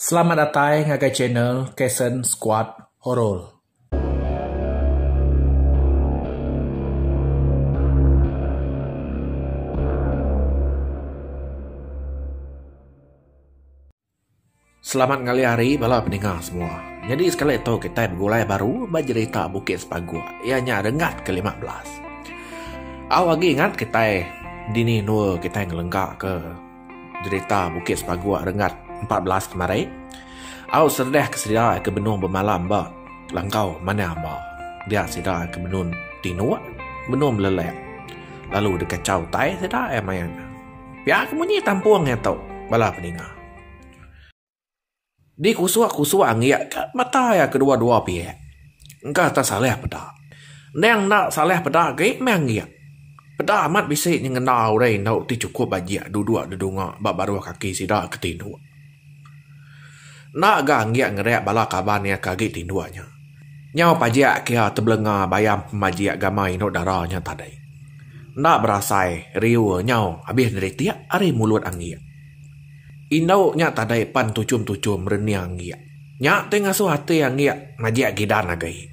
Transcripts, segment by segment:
Selamat datang ke channel Kesen Squad Horror. Selamat ngali hari bala pendengar semua. Jadi sekali itu kita bergulai baru bercerita Bukit Sepagua. Ianya rengat ke-15. Awak lagi ingat kita dini nur kita ngelenggak ke cerita Bukit Sepagua rengat 14 kemarin. Aku sedih kesedia ke benung bermalam ba langkau mana ba. Dia sedih ke benung tinua, benung melelek. Lalu dekat cau tai sedih main. Biar kemunyi tampung ya tau bala pendengar. Di kusua angiak kat mata ya kedua-dua pihak. Engkau tak salah pada. Neng nak salah pada ke mengiak. Pada amat bisik nyengenau rai nau ti cukup bajia duduk dedunga bak baru kaki sida ketindu. Nak gangiak ngereak bala kabarnya kaki tinduanya. Nyau pajak kia terbelenga bayam pemajiak gamai no darahnya tadai. Nak berasai riu nyau habis dari tiak hari mulut angiak. Indau nya tadai pan tucum-tucum reniang ngiak. Nya tengah su hati yang ngiak majiak gidan agai.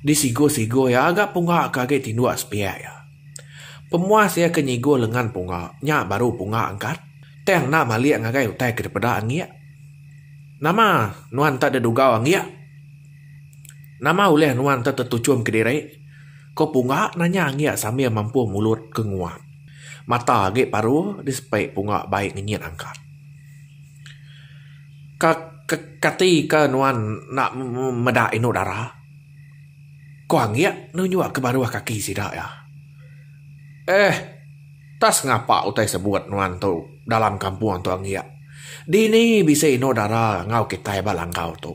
Di sigo-sigo ya agak punga kage tindua sepia ya. Pemuas ya kenyigo lengan punga. Nya baru punga angkat. Teng na maliak ngagai utai ke depada ngiak. Nama nuan tak ada duga ngiak. Nama uleh nuan tak tertucum ke diri. Ko punga nanya ngiak sambil mampu mulut kenguap. Mata age paru dispai punga baik nginyit angkat. Ketika nuan nak medak inu darah. Ko angiak nunyuak ke baruah kaki sidak ya. Tas ngapa utai sebut nuan tu dalam kampung tu angiak. Dini bisa inu darah ngau kita balang kau tu.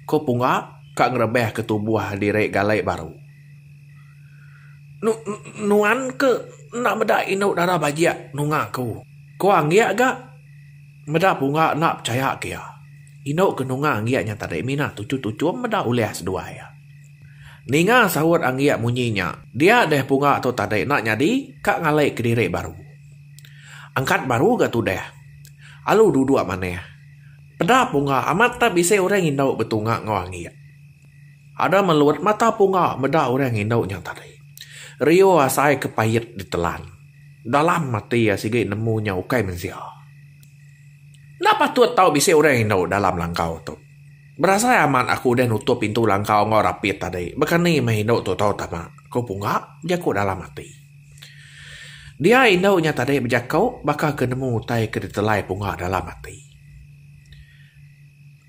Ko punga kak ngerebeh ke tubuh direk galai baru. Nuan ke nak medak inu darah bajia nunga ku. Ko angiak gak medak punga nak percaya kia. Ino kenunga anggiaknya tadai minat tucu-tucu meda uleh sedua ya. Ninga sahut anggiak munyinya. Dia deh punga atau tadai nak nyadi kak ngalai ke diri baru. Angkat baru gak tu deh. Alu duduk maneh. Peda punga amat tak bisa orang indau betungak ngau anggiak. Ada meluat mata punga meda orang indau yang tadai. Rio asai kepayet ditelan. Dalam mati ya sige nemunya ukai mensia. Napa tuat tahu bisa orang indau dalam langkau tu. Berasa aman aku dah nutup pintu langkau ngau rapit tadi. Bukan ni mah indau tu tahu tama. Kau punga jaku dalam mati. Dia indau nya tadi berjakau bakal kenemu tai ke ditelai punga dalam mati.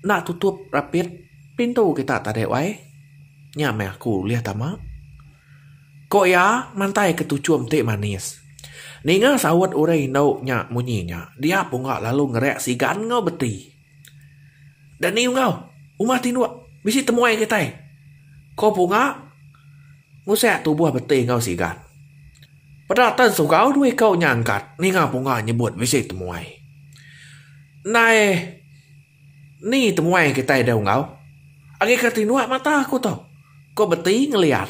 Nak tutup rapit pintu kita tadi wai. Nya meh aku lihat tama. Kok ya mantai ketucum te manis. Ninga sawat urai nau nya munyinya. Dia punga lalu ngerek sigan ngau beti. Dan ni ngau. Umah tinua. Bisi temuai kita. Kau punga. Ngusek tubuh beti ngau sigan. Pada tan sugau duit kau nyangkat. Ninga punga nyebut bisi temuai. Nai. Ni temuai kita dah ngau. Agi katinua mata aku tau. Kau beti ngeliat.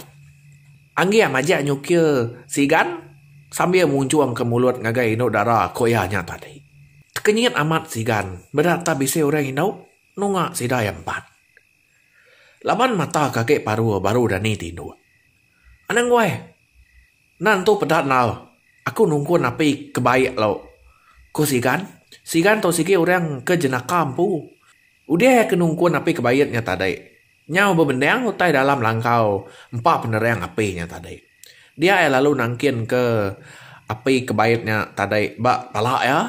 Anggi majak nyukil sigan. Sambil muncung ke mulut ngagai ino darah koyanya tadi. Kenyit amat sigan. Berata bisa orang ino. Nunga sida yang empat. Laban mata kakek paru baru dan ni tindu. Anang gue. Nantu pedat nal. Aku nunggu napi kebaik lau. Ko sigan. Sigan tau sigi orang ke jenak kampu. Udah ke nunggu napi kebaiknya tadi. Nyau bebenang utai dalam langkau. Empat penerang apinya tadi. Dia lalu nangkin ke api kebaiknya tadai bak talak ya.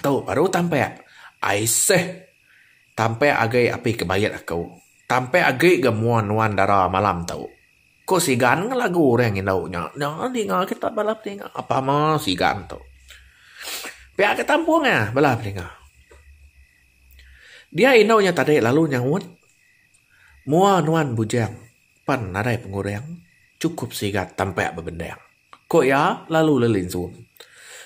Tuh baru tampai. Aiseh. Tampai agai api kebaik aku. Tampai agai gemuan wan darah malam tau. Ko sigan lagu orang indaunya. Nah, dengar kita balap dengar. Apa mah sigan tu. Pihak ketampung ya balap dengar. Dia indaunya tadai lalu nyangut. Mua nuan bujang. Pan nadai pengurang cukup sigat tampak berbendang. Kok ya lalu lelinsum.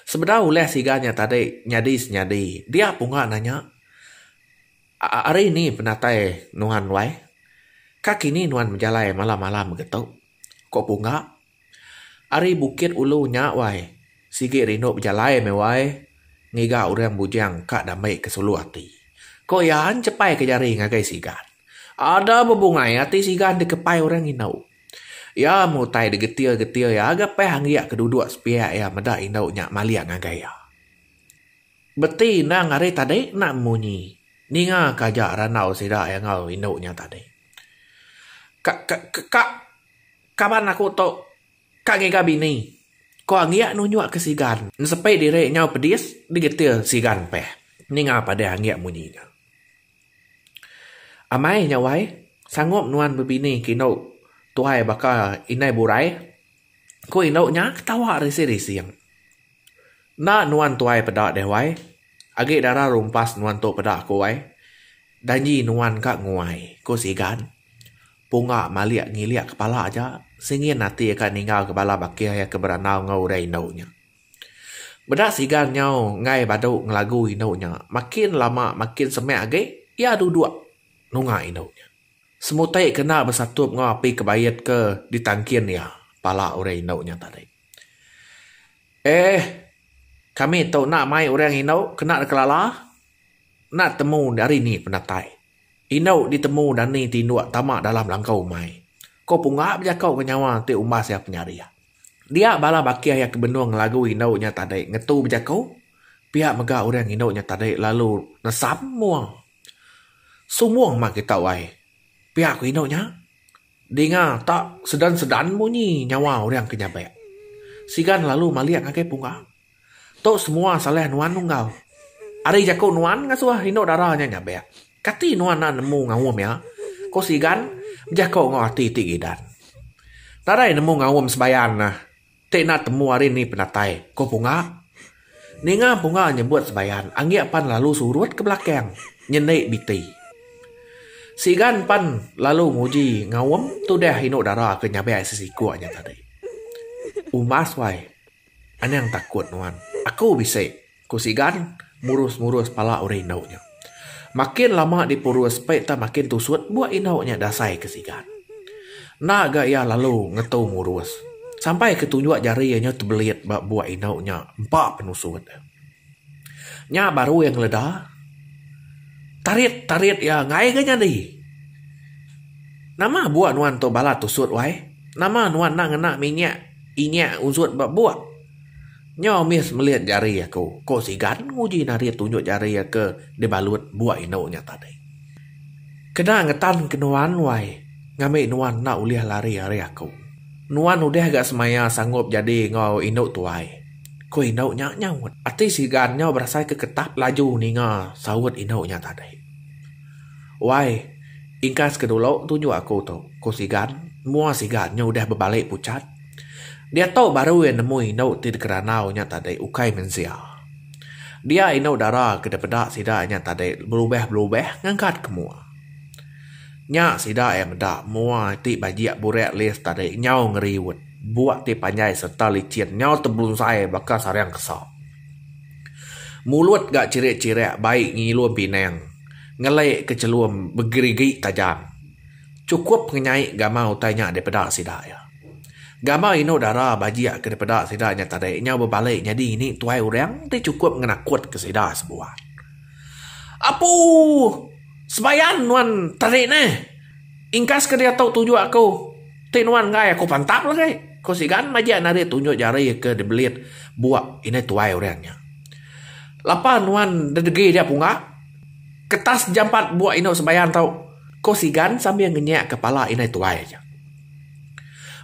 Sebedah oleh siganya tadi nyadi. Dia punga nanya. Hari ini penatai nuan wai. Kaki ni nuan menjalai malam-malam begitu. Kok punga. Hari bukit ulu nyak wai. Sige rino berjalai mewai. Ngiga orang bujang kak damai ke sulu hati. Ko yan cepai ke jari ngagai sigan. Ada bebungai hati sigan dikepai orang inau. Ya mutai degetil-getil ya agak peh hanggiak keduduk sepia ya meda inau nyak malia ngagai ya. Beti na ngare tadi nak munyi. Ninga kajak ranau sida yang ngau inau nya tadi. Kak kapan aku tok kak ngiga bini. Ko angiak nunjuk ke sigan. Sepai dire nyau pedis digetil sigan peh. Ninga pada angiak munyinya. Amai nyawai sanggup nuan bebini kinau tuhai baka inai burai. Ko inau nya ketawa risi-risi yang. Na nuan tuhai pedak dewai. Agi darah rumpas nuan to pedak ko wai. Danji nuan kak nguai. Ko sigan. Punga maliak ngiliak kepala aja. Singin nanti akan ninggal kepala bakir yang keberanau ngau rai inaunya. Bedak sigan nyau ngai badu ngelagu inaunya. Makin lama makin semek agi. Ya duduk nunga inaunya. Semutai kena bersatup ngapi kebayat ke ditangkin ya. Pala orang inaunya tadi. Kami tahu nak mai orang inau kena kelala. Nak temu dari ni penatai. Inau ditemu dan ni tinduak tamak dalam langkau mai. Kau punggap je kau kenyawa tu umas yang penyari. Dia bala bakia yang kebenuang lagu inau nya tadi. Ngetu je kau. Pihak megah orang inau nya tadi lalu nesam muang. Sumuang mak kita wai. Pihak inau nya. Dengar tak sedan-sedan bunyi nyawa orang kenyabek. Sigan lalu maliak ngakai punggap. Tok semua salah nuan nunggal. Ari jakau nuan ngasuah inau darahnya nyabek. Kati nuan na nemu ngawum ya. Ko sigan jakau ngati tigidan. Tarai nemu ngawum sebayan nah. Tek nak temu hari ni penatai. Ko punga. Ninga punga nyebut sebayan. Anggiak pan lalu surut ke belakang. Nyenek biti. Sigan pan lalu muji ngawum. Tu dah inuk darah ke nyabek sesikuanya tadi. Umas wai. Anang takut nuan. Aku bisa. Ko sigan murus-murus pala ore inaunya. Makin lama dipurus pek tak makin tusut buat inaunya dasai kesigan. Naga ya lalu ngetau murus. Sampai ketunjuk jarinya terbelit buat inaunya 4 penusut. Nya baru yang ledah. Tarit ya ngai ganya di. Nama buat nuan to bala tusut wai. Nama nuan nak ngena minyak inyak usut buat. Nyaw mis melihat jari aku. Ko sigan nguji nari tunjuk jari ke dibalut buat inaunya tadi. Kena ngetan ke nuan wai. Ngambil nuan nak uliah lari hari aku. Nuan udah agak semaya sanggup jadi ngau inau tuai. Ko inau nyak nyawut. Ati sigan nyaw berasai ke ketap laju ninga sawut inaunya tadi. Wai. Ingkas kedulu tunjuk aku tu. Ko sigan. Mua sigan nyaw udah berbalik pucat. Dia tahu baru yang nemu inau di keranau nya tadi ukai mensia. Dia inau darah ke depan sidanya tadi berubah ngangkat ke mua. Nya sida yang dak mua ti bajiak burek les tadi nyau ngeriwut. Buat ti panjai serta licin nyau terbelum saya bakal sarang kesal. Mulut gak cirek-cirek baik ngiluam pinang. Ngelai kecelum bergerigi tajam. Cukup ngenyai gak mau tanya daripada sida ya. Gama ino darah bajiak ke daripada sidanya tadi. Nya berbalik jadi ini tuai orang. Dia cukup ngenakut ke sidah sebuah. Apu! Sebayan nuan tarik ni. Ingkas ke dia tahu tujuh aku. Tik nuan ngai aku pantap lah kai. Kau sigan majak nari tunjuk jari ke dibelit. Buat ini tuai orangnya. Lapa nuan dedegi dia punga. Ketas jampat buat ino sebayan tahu. Kau sigan sambil ngenyak kepala ini tuai aja.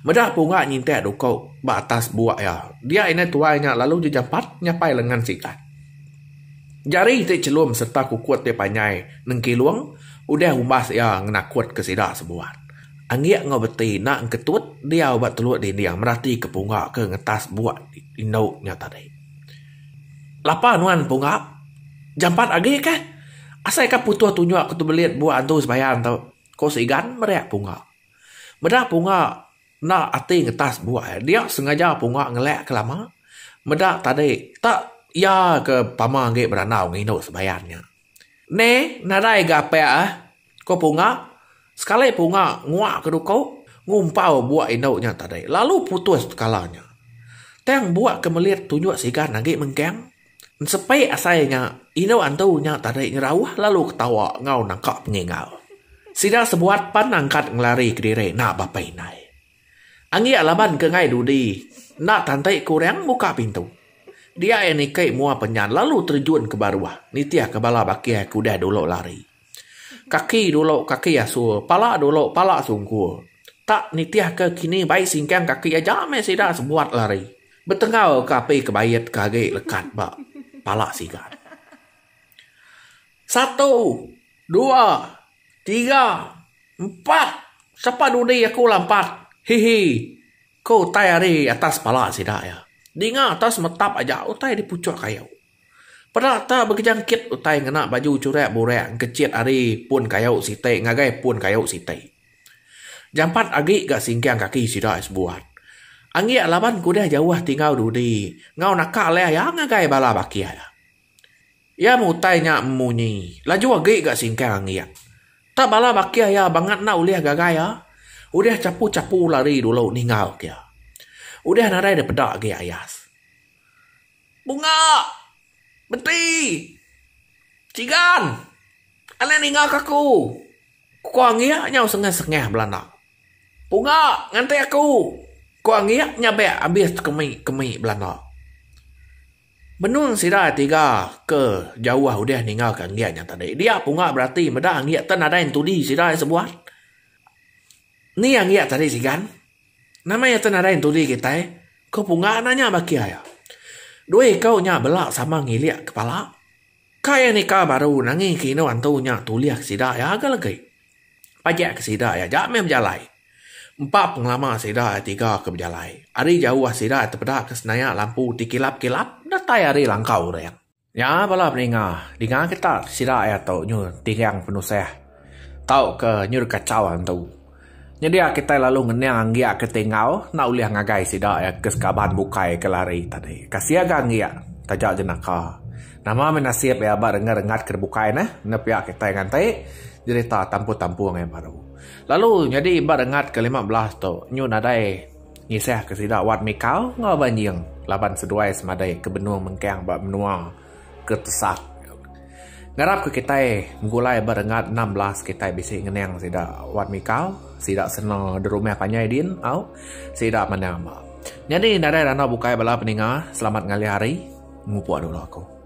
Medah punga nyintek dukau batas buak ya. Dia ini tuainya lalu jejampat nyapai lengan sikat. Jari ti celum serta kukuat ti panyai nengkiluang udah umbas ya ngenakut ke sidak sebuah. Angiak ngobeti nak ketut dia obat telut di dia merati ke punga ke ngetas buak inau nya tadi. Lapa nuan punga? Jampat agi ke? Asai ka putuh tunjuk aku tu belit buat antu sebayan tau. Kau sigan meriak punga. Medah punga nak ati ngetas buat. Dia sengaja punga ngelak ke lama. Medak tadi tak ya ke pama nge beranau nginau sebayannya. Ne nadai gape ko punga sekali punga nguak ke dukau ngumpau buat inaunya tadi. Lalu putus kalanya. Teng buat kemelit tunjuk sigan nage mengkeng. Sepai asainya, ino antunya tarik nyerawah lalu ketawa ngau nangkap ngengau. Sida sebuat pan angkat ngelari ke diri nak bapai nai. Angi alaban ke ngai dudi, nak tantai kurang buka pintu. Dia ini kai mua penyan lalu terjun ke baruah. Nitiah ke bala bakia kuda dulu lari. Kaki dulu kaki asu, pala dulu pala sungkul. Tak nitiah ke kini baik singkang kaki aja me sida sebuat lari. Betengau kapi kebayat kage lekat bak. Palak sigat. 1, 2, 3, 4. Siapa dudi aku lampat. Hihi. Kau tai hari atas palak sidak ya. Dinga atas metap aja utai di pucuk kayu. Pada tak berkejangkit utai ngena baju curek burek kecil hari pun kayu site ngagai pun kayu site. Jampat agi gak singkang kaki sidak sebuat. Anggi alaban kuda jauh tinggal dudi. Ngau nakak leh ya ngagai bala bakia ya. Ya mutai nya munyi. Laju agi gak singkang anggi ya. Tak bala bakia ya banget na uliah gagai ya. Udah capu-capu lari dulu ningau kia. Udah narai de pedak agi ayas. Bunga! Beti! Cigan! Ala ningau kaku. Ku anggi ya nyau sengah-sengah belanda. Bunga! Ngantai aku! Ko angiak nyabe habis kemi belanda. Benung sida 3 ke jauh udah ninggal ke angiaknya tadi. Dia punga berarti meda angiak tan ada yang tudi sida sebuat. Ni angiak tadi sigan. Namanya tan ada yang tudi kita ko punga nanya bakia ya. Doi kau nya belak sama ngiliak kepala. Kaya nikah baru nangi kino antunya tuliak sida ya agak lagi. Pajak ke sida ya jame berjalai. 4 pengalaman sida 3 ke berjalai. Hari jauh sida terpedak ke senaya lampu dikilap-kilap. Datai hari langkau reyang. Ya bala peninga. Dengar kita sida ya tau nyu tiang penuh seh. Tau ke nyu kacau tu. Jadi kita lalu ngenyang anggia ke tengau. Na uliah ngagai sida ya ke sekaban bukai ke lari tadi. Kasiaga anggia. Tajak jenaka. Nama menasib ya ba rengat-rengat ke bukai nah. Nepia kita ngantai. Jadi tak tampu-tampu yang baru. Lalu jadi ibarat dengat ke 15 tu nyu nadai ngisah ke sida wat mikau ngau banjing laban seduai semadai ke benung mengkang ba menua ke tesak. Ngarap ke kita menggulai barengat 16 kita bisi ngeneng sida wat mikau sida seno derumah panyai din au sida manama. Jadi nadai rana bukai bala peninga selamat ngali hari ngupu dulu aku.